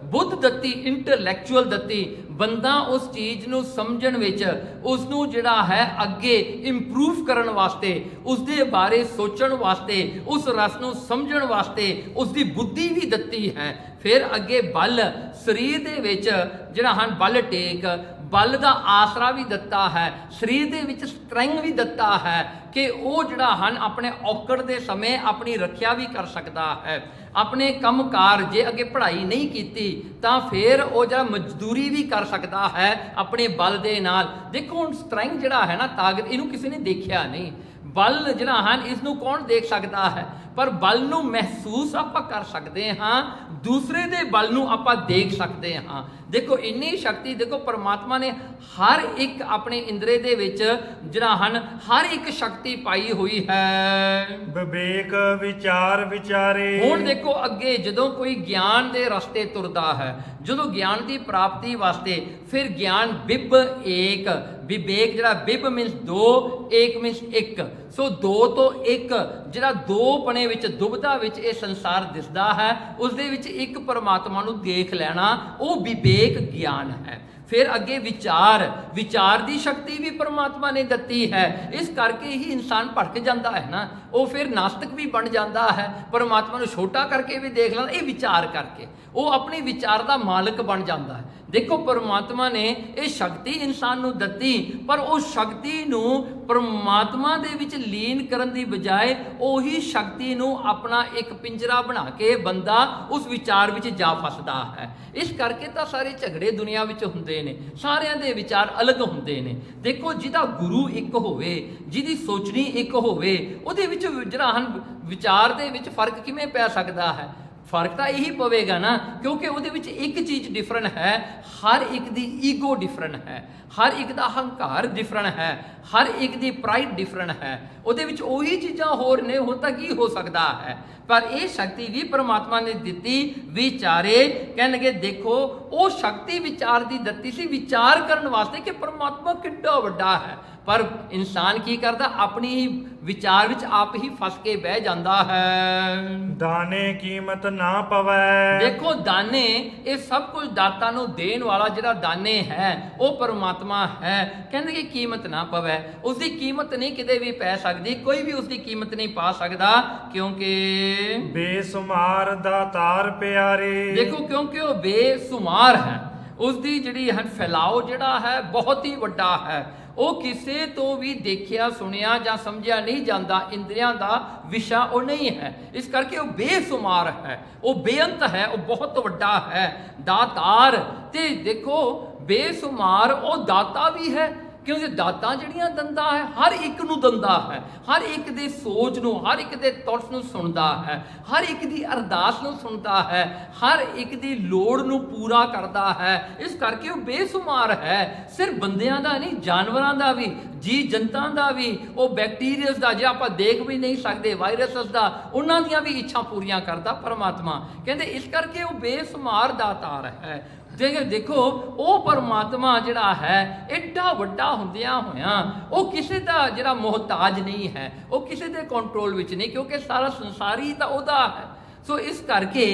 ਬੁੱਧ ਦਿੱਤੀ, ਇੰਟਲੈਕਚੁਅਲ ਦਿੱਤੀ, ਬੰਦਾ ਉਸ ਚੀਜ਼ ਨੂੰ ਸਮਝਣ ਵਿੱਚ, ਉਸ ਨੂੰ ਜਿਹੜਾ ਹੈ ਅੱਗੇ ਇੰਪਰੂਵ ਕਰਨ ਵਾਸਤੇ, ਉਸ ਦੇ ਬਾਰੇ ਸੋਚਣ ਵਾਸਤੇ, ਉਸ ਰਸ ਨੂੰ ਸਮਝਣ ਵਾਸਤੇ ਉਸ ਦੀ ਬੁੱਧੀ ਵੀ ਦਿੱਤੀ ਹੈ। ਫਿਰ ਅੱਗੇ ਬਲ, ਸਰੀਰ ਦੇ ਵਿੱਚ ਜਿਹੜਾ ਹਨ ਬਲ ਟੇਕ, ਬਲ ਦਾ ਆਸਰਾ ਵੀ ਦਿੱਤਾ ਹੈ, ਸਰੀਰ ਦੇ ਵਿੱਚ ਸਟਰੈਂਗ ਵੀ ਦਿੱਤਾ ਹੈ ਕਿ ਉਹ ਜਿਹੜਾ ਹਨ ਆਪਣੇ ਔਕੜ ਦੇ ਸਮੇਂ ਆਪਣੀ ਰੱਖਿਆ ਵੀ ਕਰ ਸਕਦਾ ਹੈ। ਆਪਣੇ ਕੰਮਕਾਰ, ਜੇ ਅੱਗੇ ਪੜ੍ਹਾਈ ਨਹੀਂ ਕੀਤੀ ਤਾਂ ਫਿਰ ਉਹ ਜਿਹੜਾ ਮਜ਼ਦੂਰੀ ਵੀ ਕਰ ਸਕਦਾ ਹੈ ਆਪਣੇ ਬਲ ਦੇ ਨਾਲ। ਦੇਖੋ ਹੁਣ ਸਟਰੈਂਗ ਜਿਹੜਾ ਹੈ ਨਾ, ਤਾਕਤ, ਇਹਨੂੰ ਕਿਸੇ ਨੇ ਦੇਖਿਆ ਨਹੀਂ। ਬਲ ਜਿਹੜਾ ਹਨ ਇਸ ਨੂੰ ਕੌਣ ਦੇਖ ਸਕਦਾ ਹੈ, ਪਰ ਬਲ ਨੂੰ ਮਹਿਸੂਸ ਆਪਾਂ ਕਰ ਸਕਦੇ ਹਾਂ, ਦੂਸਰੇ ਦੇ ਬਲ ਨੂੰ ਆਪਾਂ ਦੇਖ ਸਕਦੇ ਹਾਂ। ਦੇਖੋ ਇੰਨੀ ਸ਼ਕਤੀ, ਦੇਖੋ ਪਰਮਾਤਮਾ ਨੇ ਹਰ ਇੱਕ ਆਪਣੇ ਇੰਦਰੇ ਦੇ ਵਿੱਚ ਜਿਹੜਾ ਹਨ ਹਰ ਇੱਕ ਸ਼ਕਤੀ ਪਾਈ ਹੋਈ ਹੈ। ਵਿਵੇਕ ਵਿਚਾਰ ਵਿਚਾਰੇ। ਹੁਣ ਦੇਖੋ ਅੱਗੇ ਜਦੋਂ ਕੋਈ ਗਿਆਨ ਦੇ ਰਸਤੇ ਤੁਰਦਾ ਹੈ, ਜਦੋਂ ਗਿਆਨ ਦੀ ਪ੍ਰਾਪਤੀ ਵਾਸਤੇ, ਫਿਰ ਗਿਆਨ ਬਿਬ ਏਕ, ਵਿਵੇਕ ਜਿਹੜਾ ਬਿਬ ਮੀਨਸ 2, ਏਕ ਮੀਨਸ 1, ਸੋ 2 ਤੋਂ 1 ਜਿਹੜਾ ਦੋ ਪਣੇ ਵਿੱਚ ਦੁਬਦਾ ਵਿੱਚ ਇਹ ਸੰਸਾਰ ਦਿਸਦਾ ਹੈ, ਉਸ ਦੇ ਵਿੱਚ ਇੱਕ ਪਰਮਾਤਮਾ ਨੂੰ ਦੇਖ ਲੈਣਾ, ਉਹ ਵਿਵੇਕ ਗਿਆਨ ਹੈ। ਫਿਰ ਅੱਗੇ ਵਿਚਾਰ ਦੀ ਸ਼ਕਤੀ ਵੀ ਪਰਮਾਤਮਾ ਨੇ ਦਿੱਤੀ ਹੈ। ਇਸ ਕਰਕੇ ਹੀ ਇਨਸਾਨ ਭਟਕ ਜਾਂਦਾ ਹੈ ਨਾ, ਉਹ ਫਿਰ ਨਾਸਤਿਕ ਵੀ ਬਣ ਜਾਂਦਾ ਹੈ, ਪਰਮਾਤਮਾ ਨੂੰ ਛੋਟਾ ਕਰਕੇ ਵੀ ਦੇਖ ਲੈਂਦਾ, ਇਹ ਵਿਚਾਰ ਕਰਕੇ ਉਹ ਆਪਣੀ ਵਿਚਾਰ ਦਾ ਮਾਲਕ ਬਣ ਜਾਂਦਾ ਹੈ। ਦੇਖੋ ਪਰਮਾਤਮਾ ਨੇ ਇਹ ਸ਼ਕਤੀ ਇਨਸਾਨ ਨੂੰ ਦਿੱਤੀ, ਪਰ ਉਹ ਸ਼ਕਤੀ ਨੂੰ ਪਰਮਾਤਮਾ ਦੇ ਵਿੱਚ ਲੀਨ ਕਰਨ ਦੀ ਬਜਾਏ ਉਹੀ ਸ਼ਕਤੀ ਨੂੰ ਆਪਣਾ ਇੱਕ ਪਿੰਜਰਾ ਬਣਾ ਕੇ ਬੰਦਾ ਉਸ ਵਿਚਾਰ ਵਿੱਚ ਜਾ ਫਸਦਾ ਹੈ। ਇਸ ਕਰਕੇ ਤਾਂ ਸਾਰੇ ਝਗੜੇ ਦੁਨੀਆ ਵਿੱਚ ਹੁੰਦੇ ਨੇ, ਸਾਰਿਆਂ ਦੇ ਵਿਚਾਰ ਅਲੱਗ ਹੁੰਦੇ ਨੇ। ਦੇਖੋ ਜਿਹਦਾ ਗੁਰੂ ਇੱਕ ਹੋਵੇ, ਜਿਹਦੀ ਸੋਚਣੀ ਇੱਕ ਹੋਵੇ, ਉਹਦੇ ਵਿੱਚ ਜਿਹੜਾ ਹਨ ਵਿਚਾਰ ਦੇ ਵਿੱਚ ਫਰਕ ਕਿਵੇਂ ਪੈ ਸਕਦਾ ਹੈ? ਫਰਕ ਤਾਂ ਇਹੀ ਪਵੇਗਾ ਨਾ, ਕਿਉਂਕਿ ਉਹਦੇ ਵਿੱਚ ਇੱਕ ਚੀਜ਼ ਡਿਫਰੈਂਟ ਹੈ, ਹਰ ਇੱਕ ਦੀ ਈਗੋ ਡਿਫਰੈਂਟ ਹੈ, ਹਰ ਇੱਕ ਦਾ ਹੰਕਾਰ ਡਿਫਰੈਂਟ ਹੈ, ਹਰ ਇੱਕ ਦੀ ਪ੍ਰਾਈਡ ਡਿਫਰੈਂਟ ਹੈ। ਉਹਦੇ ਵਿੱਚ ਉਹੀ ਚੀਜ਼ਾਂ ਹੋਰ ਨੇ, ਹੋਰ ਤਾਂ ਕੀ ਹੋ ਸਕਦਾ ਹੈ? ਪਰ ਇਹ ਸ਼ਕਤੀ ਵੀ ਪਰਮਾਤਮਾ ਨੇ ਦਿੱਤੀ ਵਿਚਾਰੇ। ਕਹਿਣਗੇ ਦੇਖੋ ਉਹ ਸ਼ਕਤੀ ਵਿਚਾਰ ਦੀ ਦਿੱਤੀ ਸੀ, ਵਿਚਾਰ ਕਰਨ ਵਾਸਤੇ ਕਿ ਪਰਮਾਤਮਾ ਕਿੱਡਾ ਵੱਡਾ ਹੈ, ਪਰ ਇਨਸਾਨ ਕੀ ਕਰਦਾ? ਆਪਣੀ ਵਿਚਾਰ ਵਿੱਚ ਆਪ ਹੀ ਫਸ ਕੇ ਬਹਿ ਜਾਂਦਾ ਹੈ। ਦਾਨੇ ਕੀਮਤ ਨਾ ਪਵੈ। ਦੇਖੋ ਦਾਨੇ, ਇਹ ਸਭ ਕੁਝ ਦਾਤਾ ਨੂੰ ਦੇਣ ਵਾਲਾ ਜਿਹੜਾ ਦਾਨੇ ਹੈ ਉਹ ਪਰਮਾਤਮਾ ਹੈ। ਕਹਿੰਦੇ ਕਿ ਕੀਮਤ ਨਾ ਪਵੈ, ਉਸ ਦੀ ਕੀਮਤ ਨਹੀਂ ਕਿਤੇ ਵੀ ਪੈ ਸਕਦੀ, ਕੋਈ ਵੀ ਉਸ ਦੀ ਕੀਮਤ ਨਹੀਂ ਪਾ ਸਕਦਾ, ਕਿਉਂਕਿ ਬੇਸੁਮਾਰ ਦਾਤਾਰ ਪਿਆਰੇ। ਦੇਖੋ ਕਿਉਂਕਿ ਉਹ ਬੇਸੁਮਾਰ ਹੈ, ਉਸ ਦੀ ਜਿਹੜੀ ਹੈ ਫੈਲਾਓ ਜਿਹੜਾ ਹੈ ਬਹੁਤ ਹੀ ਵੱਡਾ ਹੈ, ਉਹ ਕਿਸੇ ਤੋਂ ਵੀ ਦੇਖਿਆ ਸੁਣਿਆ ਜਾਂ ਸਮਝਿਆ ਨਹੀਂ ਜਾਂਦਾ, ਇੰਦਰੀਆਂ ਦਾ ਵਿਸ਼ਾ ਉਹ ਨਹੀਂ ਹੈ। ਇਸ ਕਰਕੇ ਉਹ ਬੇਸੁਮਾਰ ਹੈ, ਉਹ ਬੇਅੰਤ ਹੈ, ਉਹ ਬਹੁਤ ਵੱਡਾ ਹੈ। ਦਾਤਾਰ, ਤੇ ਦੇਖੋ ਬੇਸੁਮਾਰ ਉਹ ਦਾਤਾ ਵੀ ਹੈ, ਕਿਉਂਕਿ ਦਾਤਾਂ ਜਿਹੜੀਆਂ ਦਿੰਦਾ ਹੈ ਹਰ ਇੱਕ ਨੂੰ ਦਿੰਦਾ ਹੈ, ਹਰ ਇੱਕ ਦੇ ਸੋਚ ਨੂੰ, ਹਰ ਇੱਕ ਦੇ ਥੌਟਸ ਨੂੰ ਸੁਣਦਾ ਹੈ, ਹਰ ਇੱਕ ਦੀ ਅਰਦਾਸ ਨੂੰ ਸੁਣਦਾ ਹੈ, ਹਰ ਇੱਕ ਦੀ ਲੋੜ ਨੂੰ ਪੂਰਾ ਕਰਦਾ ਹੈ। ਇਸ ਕਰਕੇ ਉਹ ਬੇਸੁਮਾਰ ਹੈ, ਸਿਰਫ ਬੰਦਿਆਂ ਦਾ ਨਹੀਂ, ਜਾਨਵਰਾਂ ਦਾ ਵੀ, ਜੀ ਜੰਤਾਂ ਦਾ ਵੀ, ਉਹ ਬੈਕਟੀਰੀਅਸ ਦਾ ਜਿਹੜਾ ਆਪਾਂ ਦੇਖ ਵੀ ਨਹੀਂ ਸਕਦੇ, ਵਾਇਰਸਸ ਦਾ, ਉਹਨਾਂ ਦੀਆਂ ਵੀ ਇੱਛਾ ਪੂਰੀਆਂ ਕਰਦਾ ਪਰਮਾਤਮਾ। ਕਹਿੰਦੇ ਇਸ ਕਰਕੇ ਉਹ ਬੇਸੁਮਾਰ ਦਾਤਾਰ ਹੈ। ਦੇਖੋ ਉਹ ਪਰਮਾਤਮਾ ਜਿਹੜਾ ਹੈ ਐਡਾ ਵੱਡਾ ਹੁੰਦਿਆਂ ਹੋਇਆਂ ਉਹ ਕਿਸੇ ਦਾ ਜਿਹੜਾ ਮੁਹਤਾਜ ਨਹੀਂ ਹੈ, ਉਹ ਕਿਸੇ ਦੇ ਕੰਟਰੋਲ ਵਿੱਚ ਨਹੀਂ, ਕਿਉਂਕਿ ਸਾਰਾ ਸੰਸਾਰ ਹੀ ਤਾਂ ਉਹਦਾ ਹੈ। ਸੋ ਇਸ ਕਰਕੇ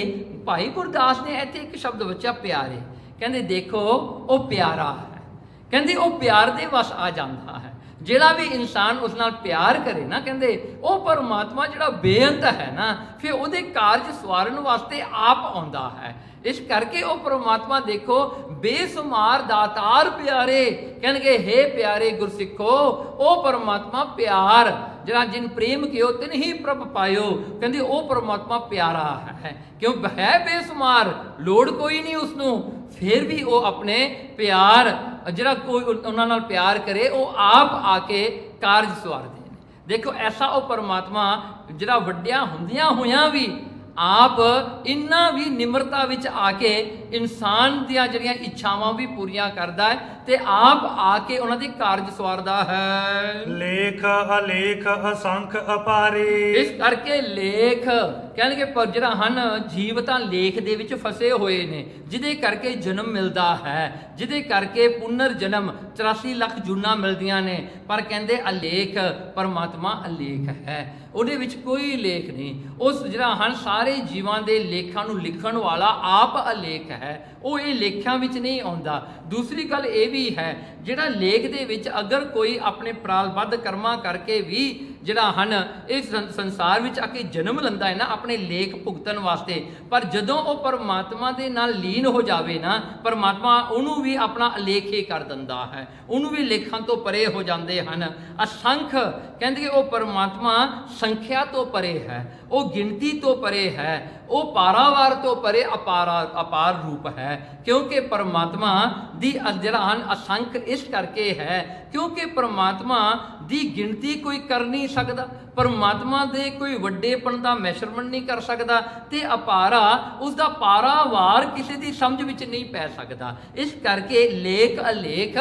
ਭਾਈ ਗੁਰਦਾਸ ਨੇ ਇੱਥੇ ਇੱਕ ਸ਼ਬਦ ਬੱਚਾ ਪਿਆਰੇ, ਕਹਿੰਦੇ ਦੇਖੋ ਉਹ ਪਿਆਰਾ ਹੈ, ਕਹਿੰਦੇ ਉਹ ਪਿਆਰ ਦੇ ਵਸ ਆ ਜਾਂਦਾ ਹੈ। ਜਿਹੜਾ ਵੀ ਇਨਸਾਨ ਉਸ ਨਾਲ ਪਿਆਰ ਕਰੇ ਨਾ, ਕਹਿੰਦੇ ਉਹ ਪਰਮਾਤਮਾ ਜਿਹੜਾ ਬੇਅੰਤ ਹੈ ਨਾ, ਫਿਰ ਉਹਦੇ ਕਾਰਜ ਸਵਾਰਨ ਵਾਸਤੇ ਆਪ ਆਉਂਦਾ ਹੈ। ਇਸ ਕਰਕੇ ਉਹ ਪਰਮਾਤਮਾ ਦੇਖੋ ਬੇਸ਼ੁਮਾਰ ਦਾਤਾਰ ਪਿਆਰੇ, ਕਹਿਣਗੇ ਹੇ ਪਿਆਰੇ ਗੁਰਸਿੱਖੋ, ਉਹ ਪਰਮਾਤਮਾ ਪਿਆਰ ਜਿਹੜਾ ਜਿਨ ਪ੍ਰੇਮ ਕਿਓ ਤਿਨ ਹੀ ਪ੍ਰਭ ਪਾਇਓ, ਕਹਿੰਦੇ ਉਹ ਪਰਮਾਤਮਾ ਪਿਆਰਾ ਹੈ। ਕਿਉਂ ਹੈ ਬੇਸ਼ੁਮਾਰ, ਲੋੜ ਕੋਈ ਨਹੀਂ ਉਸਨੂੰ, ਫਿਰ ਵੀ ਉਹ ਆਪਣੇ ਪਿਆਰ ਜਿਹੜਾ ਕੋਈ ਉਹਨਾਂ ਨਾਲ ਪਿਆਰ ਕਰੇ ਉਹ ਆਪ ਆ ਕੇ ਕਾਰਜ ਸਵਾਰਦੇ ਨੇ। ਦੇਖੋ ਐਸਾ ਉਹ ਪਰਮਾਤਮਾ ਜਿਹੜਾ ਵੱਡਿਆਂ ਹੁੰਦਿਆਂ ਹੋਇਆਂ ਵੀ ਆਪ ਇੰਨਾ ਵੀ ਨਿਮਰਤਾ ਵਿੱਚ ਆ ਕੇ ਇਨਸਾਨ ਦੀਆਂ ਜਿਹੜੀਆਂ ਇੱਛਾਵਾਂ ਵੀ ਪੂਰੀਆਂ ਕਰਦਾ ਹੈ ਤੇ ਆਪ ਆ ਕੇ ਉਹਨਾਂ ਦੀ ਕਾਰਜ ਸਵਾਰਦਾ ਹੈ। ਲੇਖ ਅਲੇਖ ਅਸੰਖ ਅਪਾਰੇ। ਇਸ ਕਰਕੇ ਲੇਖ ਕਹਿਣਗੇ ਪਰ ਜਿਹੜਾ ਹਨ ਜੀਵ ਤਾਂ ਲੇਖ ਦੇ ਵਿੱਚ ਫਸੇ ਹੋਏ ਨੇ, ਜਿਹਦੇ ਕਰਕੇ ਜਨਮ ਮਿਲਦਾ ਹੈ, ਜਿਹਦੇ ਕਰਕੇ ਪੁਨਰ ਜਨਮ 84 ਲੱਖ ਜੂਨਾਂ ਮਿਲਦੀਆਂ ਨੇ, ਪਰ ਕਹਿੰਦੇ ਅਲੇਖ ਪਰਮਾਤਮਾ ਅਲੇਖ ਹੈ, ਉਹਦੇ ਵਿੱਚ ਕੋਈ ਲੇਖ ਨਹੀਂ। ਉਸ ਜਿਹੜਾ ਹਨ ਸਾਰੇ ਜੀਵਾਂ ਦੇ ਲੇਖਾਂ ਨੂੰ ਲਿਖਣ ਵਾਲਾ ਆਪ ਅਲੇਖ ਹੈ, ਉਹ ਇਹ ਲੇਖਾਂ ਵਿੱਚ ਨਹੀਂ ਆਉਂਦਾ। ਦੂਸਰੀ ਗੱਲ ਇਹ ਵੀ ਹੈ, ਜਿਹੜਾ ਲੇਖ ਦੇ ਵਿੱਚ ਅਗਰ ਕੋਈ ਆਪਣੇ ਪ੍ਰਾਲਬੱਧ ਕਰਮਾਂ ਕਰਕੇ ਵੀ ਜਿਹੜਾ ਹਨ ਇਸ ਸੰਸਾਰ ਵਿੱਚ ਆ ਕੇ ਜਨਮ ਲੈਂਦਾ ਹੈ ਨਾ ਆਪਣੇ ਲੇਖ ਭੁਗਤਣ ਵਾਸਤੇ, ਪਰ ਜਦੋਂ ਉਹ ਪਰਮਾਤਮਾ ਦੇ ਨਾਲ ਲੀਨ ਹੋ ਜਾਵੇ ਨਾ, ਪਰਮਾਤਮਾ ਉਹਨੂੰ ਵੀ ਆਪਣਾ ਅਲੇਖ ਹੀ ਕਰ ਦਿੰਦਾ ਹੈ, ਉਹਨੂੰ ਵੀ ਲੇਖਾਂ ਤੋਂ ਪਰੇ ਹੋ ਜਾਂਦੇ ਹਨ। ਅਸੰਖ ਕਹਿੰਦੇ ਉਹ ਪਰਮਾਤਮਾ ਸੰਖਿਆ ਤੋਂ ਪਰੇ ਹੈ, ਉਹ ਗਿਣਤੀ ਤੋਂ ਪਰੇ ਹੈ, ਉਹ ਪਾਰਾਵਾਰ ਤੋਂ ਪਰੇ ਅਪਾਰ ਰੂਪ ਹੈ। ਕਿਉਂਕਿ ਪਰਮਾਤਮਾ ਦੀ ਜਿਹੜਾ ਹਨ ਅਸੰਖ ਇਸ ਕਰਕੇ ਹੈ ਕਿਉਂਕਿ ਪਰਮਾਤਮਾ ਦੀ ਗਿਣਤੀ ਕੋਈ ਕਰ ਨਹੀਂ ਸਕਦਾ, ਪਰਮਾਤਮਾ ਦੇ ਕੋਈ ਵੱਡੇਪਣ ਦਾ ਮੈਸ਼ਰਮੈਂਟ ਨਹੀਂ ਕਰ ਸਕਦਾ, ਤੇ ਅਪਾਰਾ ਉਸ ਦਾ ਪਾਰਾਵਾਰ ਕਿਸੇ ਦੀ ਸਮਝ ਵਿੱਚ ਨਹੀਂ ਪੈ ਸਕਦਾ। ਇਸ ਕਰਕੇ ਲੇਖ ਅਲੇਖ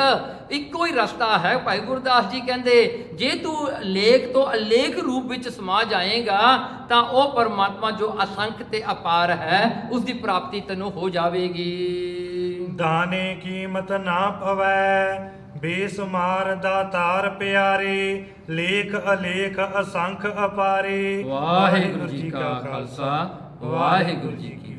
ਇੱਕੋ ਹੀ ਰਸਤਾ ਹੈ। ਭਾਈ ਗੁਰਦਾਸ ਜੀ ਕਹਿੰਦੇ ਜੇ ਤੂੰ ਲੇਖ ਤੋਂ ਅਲੇਖ ਰੂਪ ਵਿੱਚ ਸਮਾ ਜਾਏਗਾ ਤਾਂ ਉਹ ਪਰਮਾਤਮਾ ਜੋ ਅਸੰਖ ਤੇ ਅਪਾਰ ਹੈ ਉਸ ਦੀ ਪ੍ਰਾਪਤੀ ਤੈਨੂੰ ਹੋ ਜਾਵੇਗੀ। ਦਾਨੇ ਕੀਮਤ ਨਾ ਪਵੈ, ਬੇਸ਼ੁਮਾਰ ਦਾਤਾਰ ਪਿਆਰੇ, ਲੇਖ ਅਲੇਖ ਅਸੰਖ ਅਪਾਰੇ। ਵਾਹਿਗੁਰੂ ਜੀ ਕਾ ਖਾਲਸਾ, ਵਾਹਿਗੁਰੂ ਜੀ ਕੀ